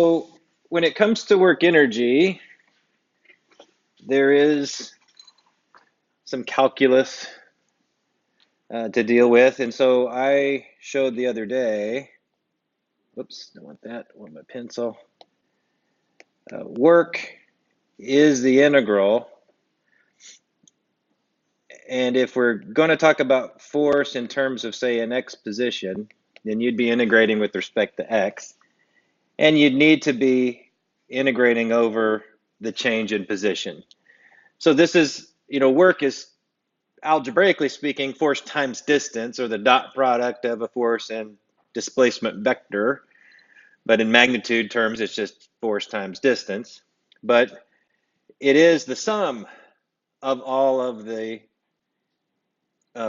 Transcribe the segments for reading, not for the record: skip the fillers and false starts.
So when it comes to work energy, there is some calculus to deal with. And so I showed the other day, whoops, don't want that, I want my pencil. Work is the integral. And if we're going to talk about force in terms of, say, an x position, then you'd be integrating with respect to x. And you'd need to be integrating over the change in position. So this is, work is algebraically speaking, force times distance, or the dot product of a force and displacement vector. But in magnitude terms, it's just force times distance. But it is the sum of all of the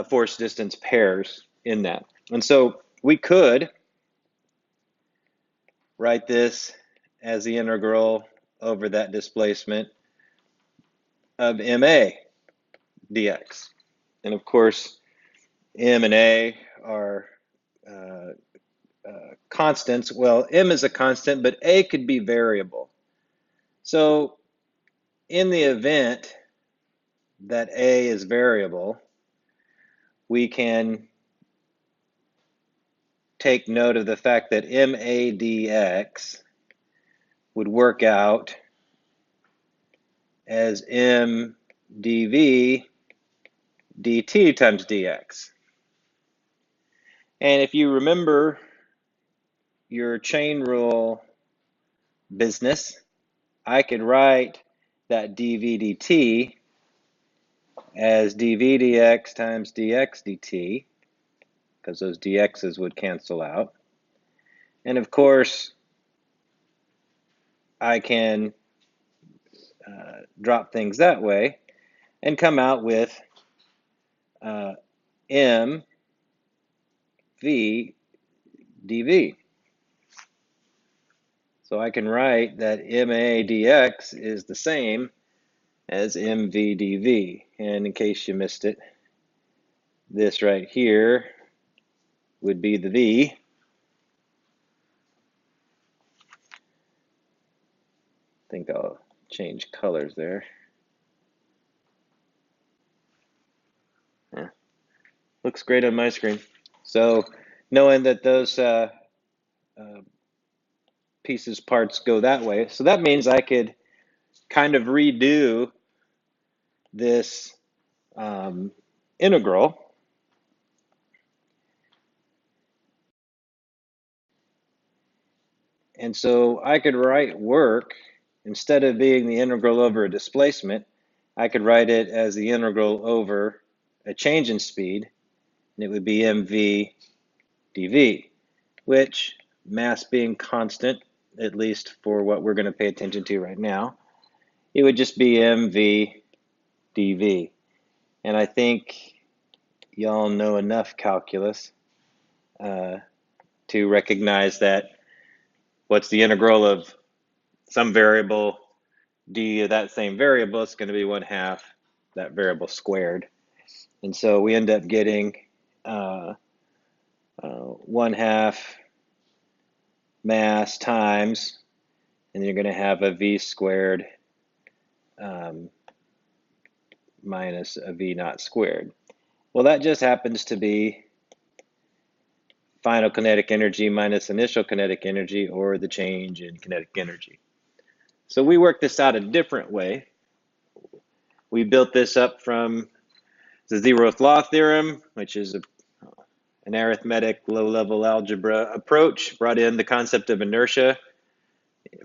force distance pairs in that. And so we could write this as the integral over that displacement of ma dx. And of course, m and a are constants. Well, m is a constant, but a could be variable. So in the event that a is variable, we can take note of the fact that ma dx would work out as m dv dt times dx. And if you remember your chain rule business, I could write that dv dt as dv dx times dx dt, because those dx's would cancel out. And of course, I can drop things that way and come out with m v dv. So I can write that ma dx is the same as mv dv. And in case you missed it, this right here would be the v. I think I'll change colors there. Yeah. Looks great on my screen. So knowing that those pieces, parts go that way, so that means I could kind of redo this integral. And so I could write work, instead of being the integral over a displacement, I could write it as the integral over a change in speed, and it would be mv dv, which, mass being constant, at least for what we're going to pay attention to right now, it would just be mv dv. And I think y'all know enough calculus to recognize that what's the integral of some variable d of that same variable? It's going to be 1/2 that variable squared. And so we end up getting 1/2 mass times, and you're going to have a v squared minus a v naught squared. Well, that just happens to be final kinetic energy minus initial kinetic energy, or the change in kinetic energy. So we work this out a different way. We built this up from the zeroth law theorem, which is an arithmetic low-level algebra approach, brought in the concept of inertia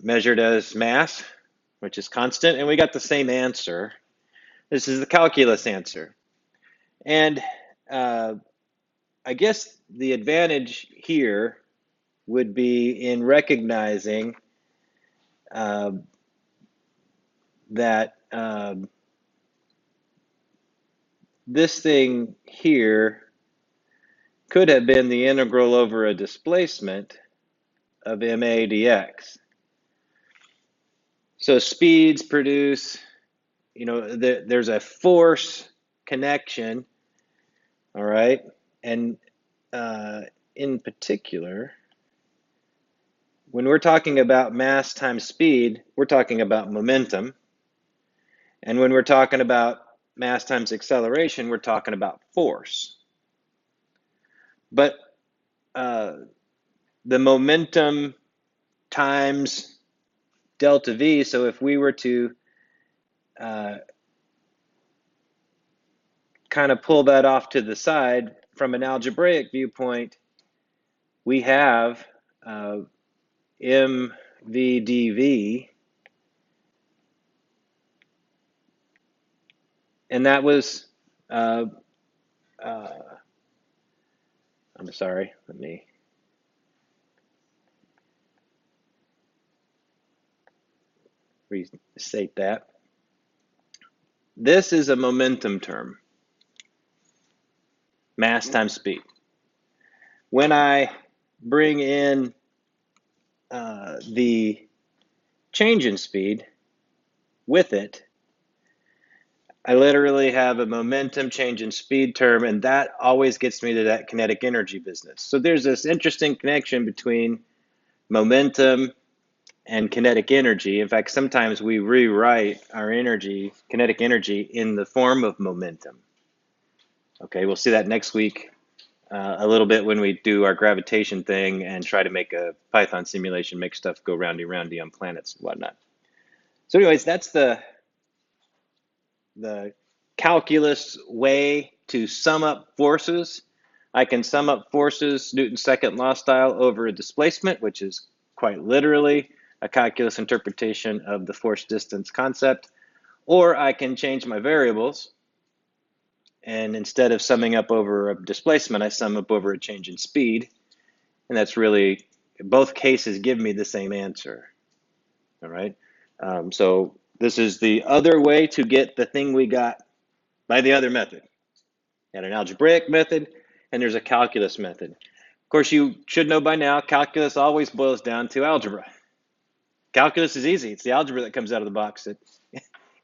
measured as mass, which is constant, and we got the same answer. This is the calculus answer. And I guess the advantage here would be in recognizing that this thing here could have been the integral over a displacement of ma dx. So speeds produce, there's a force connection, all right? And in particular, when we're talking about mass times speed, we're talking about momentum. And when we're talking about mass times acceleration, we're talking about force. But the momentum times delta V, so if we were to kind of pull that off to the side from an algebraic viewpoint, we have mvdv, and that was, I'm sorry, let me restate that. This is a momentum term, mass times speed. When I bring in the change in speed with it, I literally have a momentum change in speed term, and that always gets me to that kinetic energy business. So there's this interesting connection between momentum and kinetic energy. In fact, sometimes we rewrite our energy, kinetic energy, in the form of momentum. Okay, we'll see that next week a little bit when we do our gravitation thing and try to make a Python simulation, make stuff go roundy roundy on planets and whatnot. So anyways, that's the calculus way to sum up forces. I can sum up forces Newton's second law style over a displacement, which is quite literally a calculus interpretation of the force distance concept. Or I can change my variables, and instead of summing up over a displacement, I sum up over a change in speed. And that's really, both cases give me the same answer. All right. So this is the other way to get the thing we got by the other method. And an algebraic method, and there's a calculus method. Of course, you should know by now, calculus always boils down to algebra. Calculus is easy. It's the algebra that comes out of the box that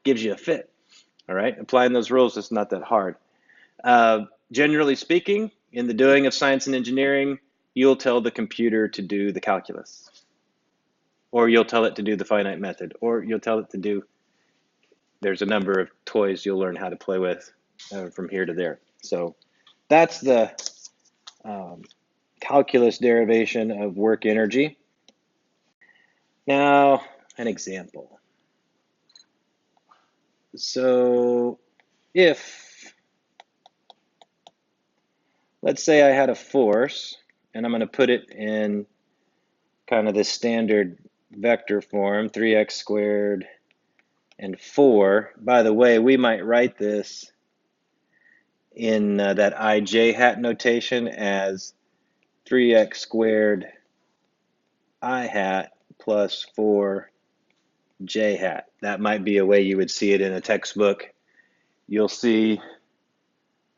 gives you a fit. All right, applying those rules is not that hard. Generally speaking, in the doing of science and engineering, you'll tell the computer to do the calculus, or you'll tell it to do the finite method, or you'll tell it to do, there's a number of toys you'll learn how to play with from here to there. So that's the calculus derivation of work energy. Now, an example. So if, let's say I had a force, and I'm going to put it in kind of the standard vector form, 3x squared and 4. By the way, we might write this in that ij hat notation as 3x squared I hat plus 4 j hat. That might be a way you would see it in a textbook. You'll see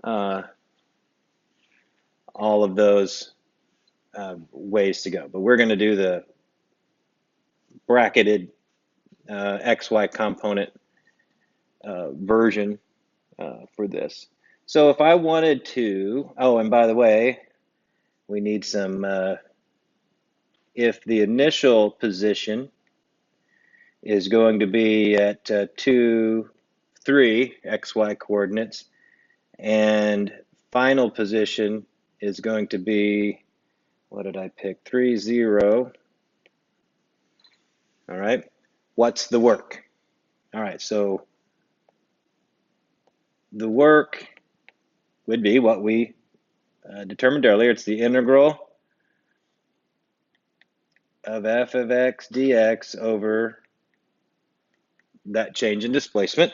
all of those ways to go. But we're going to do the bracketed XY component version for this. So if I wanted to, oh, and by the way, we need some, if the initial position is going to be at 2, 3 XY coordinates, and final position is going to be, what did I pick? 3, 0. All right. What's the work? All right. So the work would be what we determined earlier. It's the integral of f of x dx over that change in displacement.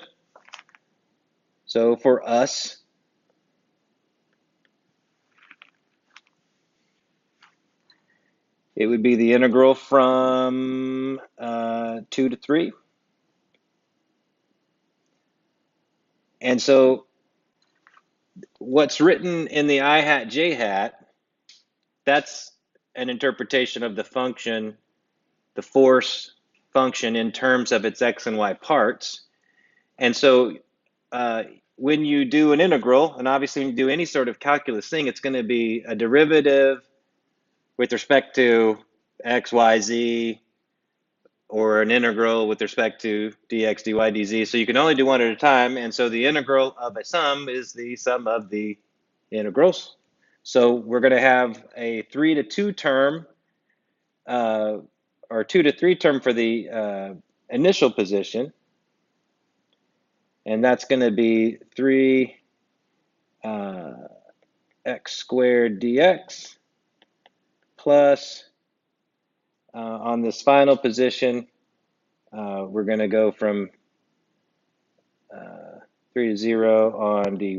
So for us, it would be the integral from 2 to 3. And so what's written in the I hat j hat, that's an interpretation of the function, the force function in terms of its x and y parts. And so when you do an integral, and obviously when you do any sort of calculus thing, it's going to be a derivative with respect to x, y, z, or an integral with respect to dx, dy, dz. So you can only do one at a time. And so the integral of a sum is the sum of the integrals. So we're going to have a 3 to 2 term, or 2 to 3 term for the initial position. And that's going to be 3 x squared dx plus, on this final position, we're going to go from 3 to 0 on dy,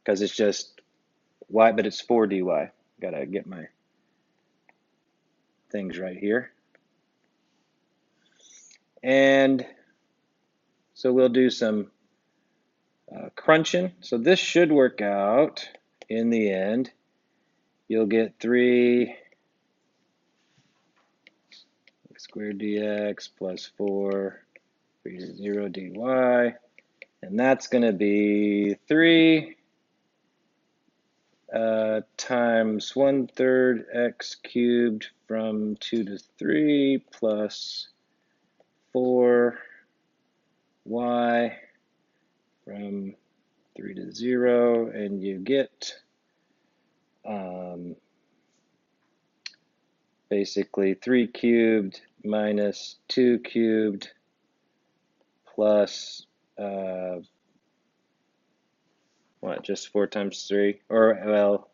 because it's just y, but it's 4 dy. Got to get my things right here. And so we'll do some crunching. So this should work out in the end. You'll get 3 x squared dx plus 4 3 to 0 dy. And that's going to be 3 times 1/3 x cubed from 2 to 3 plus 4 y from 3 to 0, and you get basically 3 cubed minus 2 cubed plus what, just 4 times 3, or well,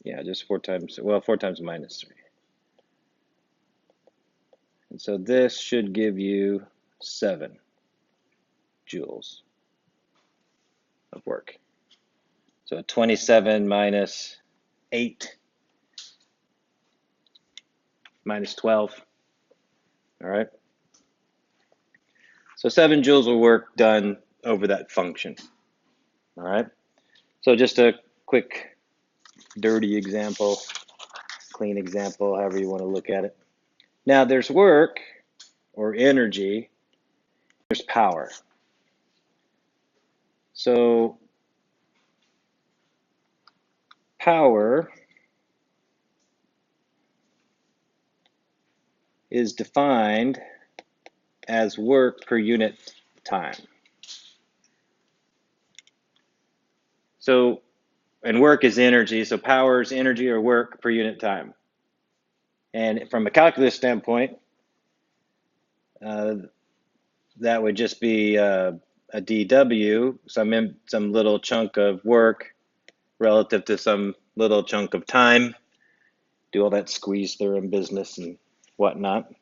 yeah, just 4 times, well, 4 times minus 3. And so this should give you 7 joules of work. So 27 minus 8 minus 12. All right. So 7 joules of work done over that function. All right. So just a quick dirty example, clean example, however you want to look at it. Now there's work or energy, there's power. So power is defined as work per unit time. So, and work is energy, so power is energy or work per unit time. And from a calculus standpoint, that would just be a dW, some little chunk of work relative to some little chunk of time. Do all that squeeze theorem business and whatnot.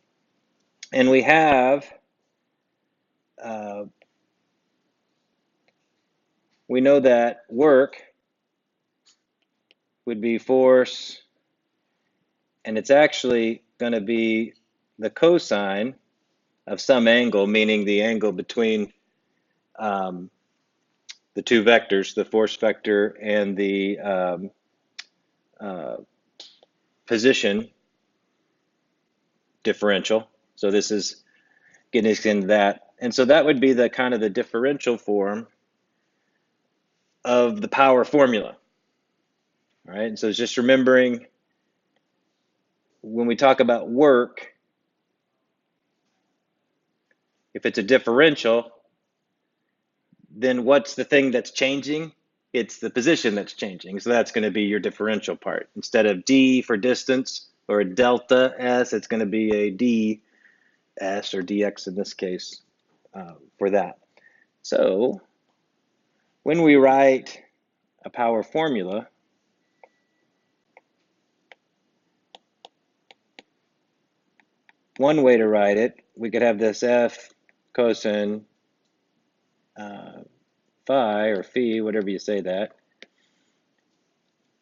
And we have, we know that work would be force, and it's actually going to be the cosine of some angle, meaning the angle between the two vectors, the force vector and the position differential. So this is getting us into that. And so that would be the kind of the differential form of the power formula. All right, and so it's just remembering when we talk about work, if it's a differential, then what's the thing that's changing? It's the position that's changing. So that's going to be your differential part. Instead of d for distance or a delta s, it's going to be a ds or dx in this case for that. So when we write a power formula, one way to write it, we could have this f cosine phi or phi, whatever you say that,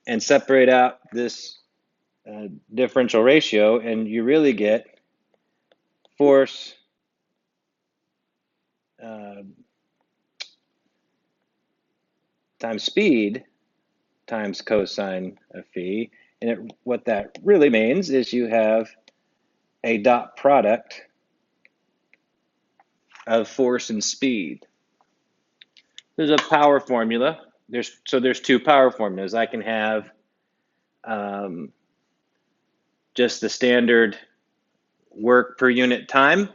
and separate out this differential ratio, and you really get force times speed times cosine of phi. And what that really means is you have a dot product of force and speed. There's a power formula, there's two power formulas. I can have um, just the standard work per unit time,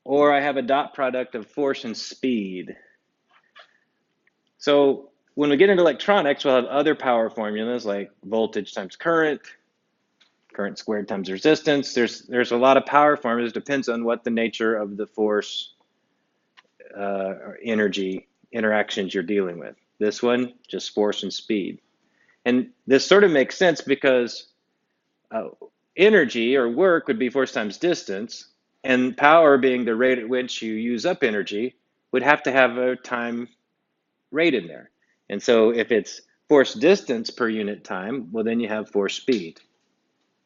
or I have a dot product of force and speed. So when we get into electronics, we'll have other power formulas like voltage times current, current squared times resistance. There's a lot of power formulas. Depends on what the nature of the force or energy interactions you're dealing with. This one, just force and speed. And this sort of makes sense because uh, energy or work would be force times distance, and power being the rate at which you use up energy would have to have a time rate in there. And so if it's force distance per unit time, well, then you have force speed.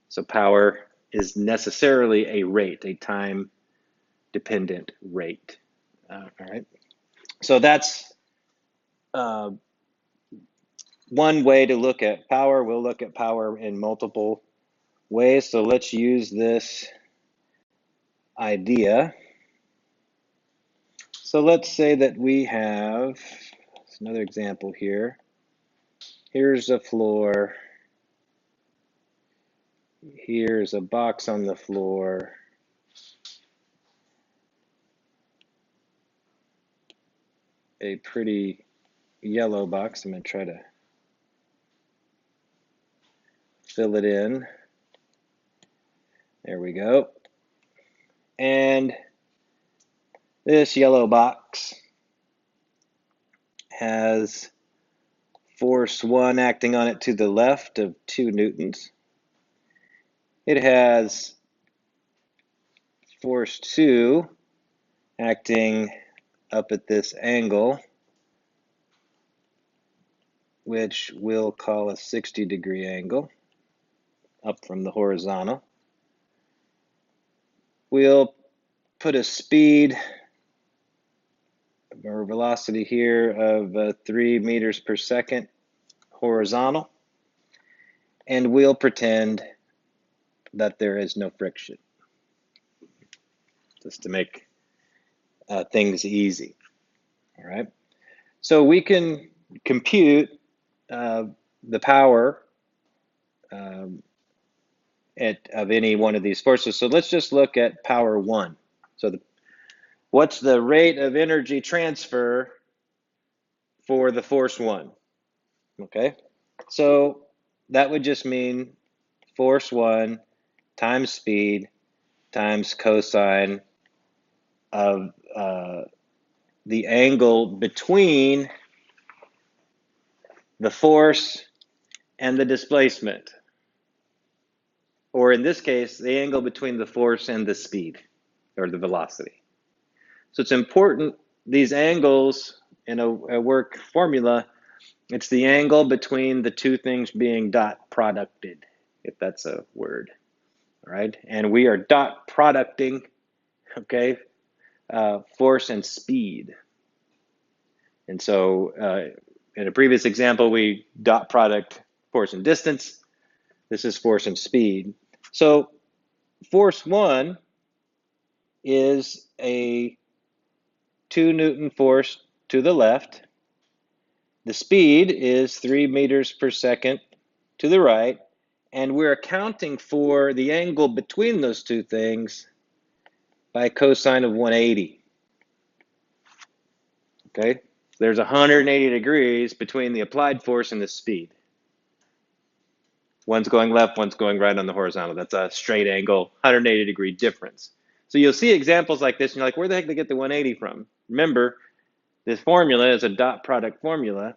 So power is necessarily a rate, a time dependent rate. All right. So that's uh, one way to look at power. We'll look at power in multiple ways. So let's use this idea. So let's say that we have another example here. Here's a floor. Here's a box on the floor. A pretty yellow box. I'm going to try to fill it in. There we go. And this yellow box has force 1 acting on it to the left of 2 newtons. It has force 2 acting up at this angle, which we'll call a 60-degree angle up from the horizontal. We'll put a speed or velocity here of 3 meters per second horizontal, and we'll pretend that there is no friction, just to make things easy. All right. So we can compute the power of any one of these forces. So let's just look at power 1. So what's the rate of energy transfer for the force 1? Okay. So that would just mean force 1 times speed times cosine of the angle between the force and the displacement, or in this case, the angle between the force and the speed or the velocity. So it's important, these angles in a work formula, it's the angle between the two things being dot producted, if that's a word, all right? And we are dot producting, okay, force and speed. And so in a previous example, we dot product force and distance. This is force and speed. So force 1 is a 2 Newton force to the left. The speed is 3 meters per second to the right. And we're accounting for the angle between those two things by cosine of 180. Okay? There's 180 degrees between the applied force and the speed. One's going left, one's going right on the horizontal. That's a straight angle, 180-degree difference. So you'll see examples like this, and you're like, where the heck did they get the 180 from? Remember, this formula is a dot product formula,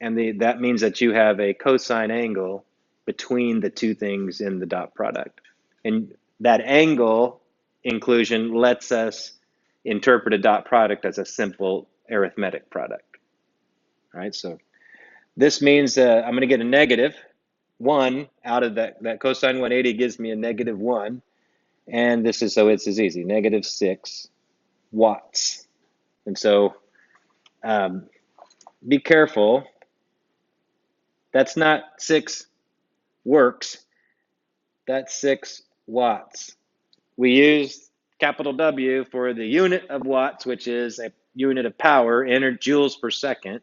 and that means that you have a cosine angle between the two things in the dot product. And that angle inclusion lets us interpret a dot product as a simple arithmetic product. All right, so this means I'm going to get a negative 1 out of that cosine 180 gives me a negative 1. And this is, so it's as easy, negative 6 watts. And so be careful. That's not 6 works. That's 6 watts. We use capital W for the unit of watts, which is a unit of power, joules per second.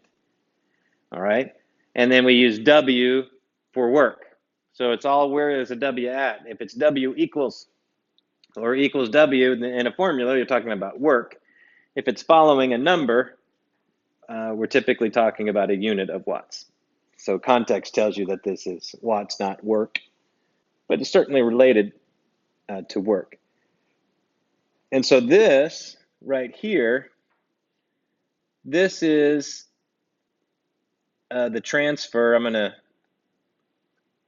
all right? And then we use W for work. So it's all where is a W at. If it's W equals or equals W in a formula, you're talking about work. If it's following a number, we're typically talking about a unit of watts. So context tells you that this is watts, not work, but it's certainly related to work. And so this right here, this is the transfer. I'm going to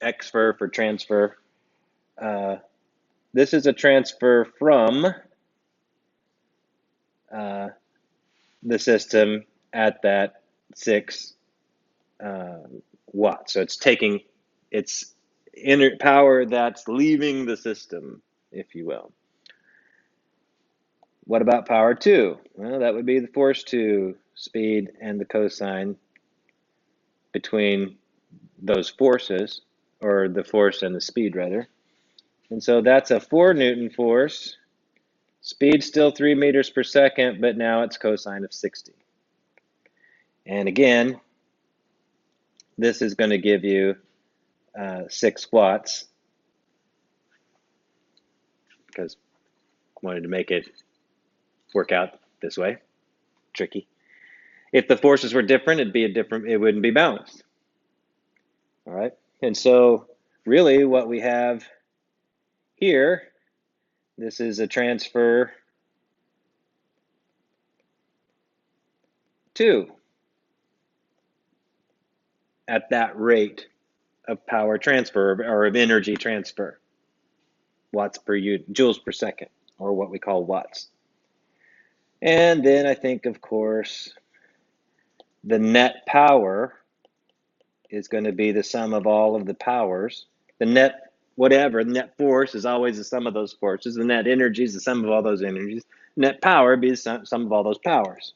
XFer for transfer. This is a transfer from the system at that 6 watts. So it's taking its inner power that's leaving the system, if you will. What about power 2? Well, that would be the force 2 speed and the cosine between those forces, or the force and the speed rather. And so that's a 4 Newton force. Speed still 3 meters per second, but now it's cosine of 60. And again, this is going to give you 6 watts, because I wanted to make it work out this way. Tricky. If the forces were different, it wouldn't be balanced. All right. And so really what we have here, this is a transfer 2 at that rate of power transfer or of energy transfer, watts per unit, joules per second, or what we call watts. And then I think, of course, the net power is going to be the sum of all of the powers. The net, whatever, the net force is always the sum of those forces. The net energy is the sum of all those energies. Net power would be the sum of all those powers.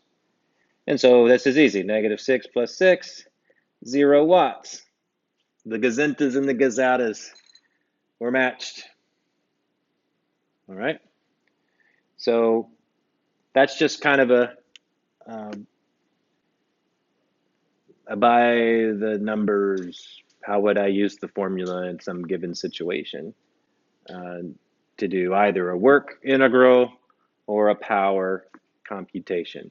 And so this is easy. -6 plus 6, 0 watts. The gazintas and the gazatas were matched. All right. So that's just kind of a by the numbers, how would I use the formula in some given situation to do either a work integral or a power computation.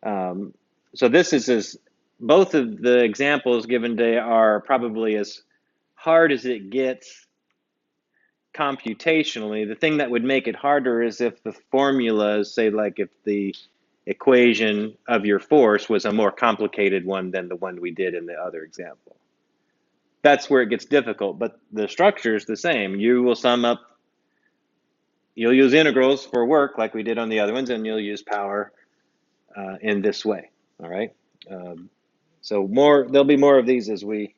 So this is both of the examples given today are probably as hard as it gets computationally. The thing that would make it harder is if the formulas, say like if the equation of your force was a more complicated one than the one we did in the other example. That's where it gets difficult, but the structure is the same. You will sum up, you'll use integrals for work like we did on the other ones, and you'll use power in this way, all right? So there'll be more of these as we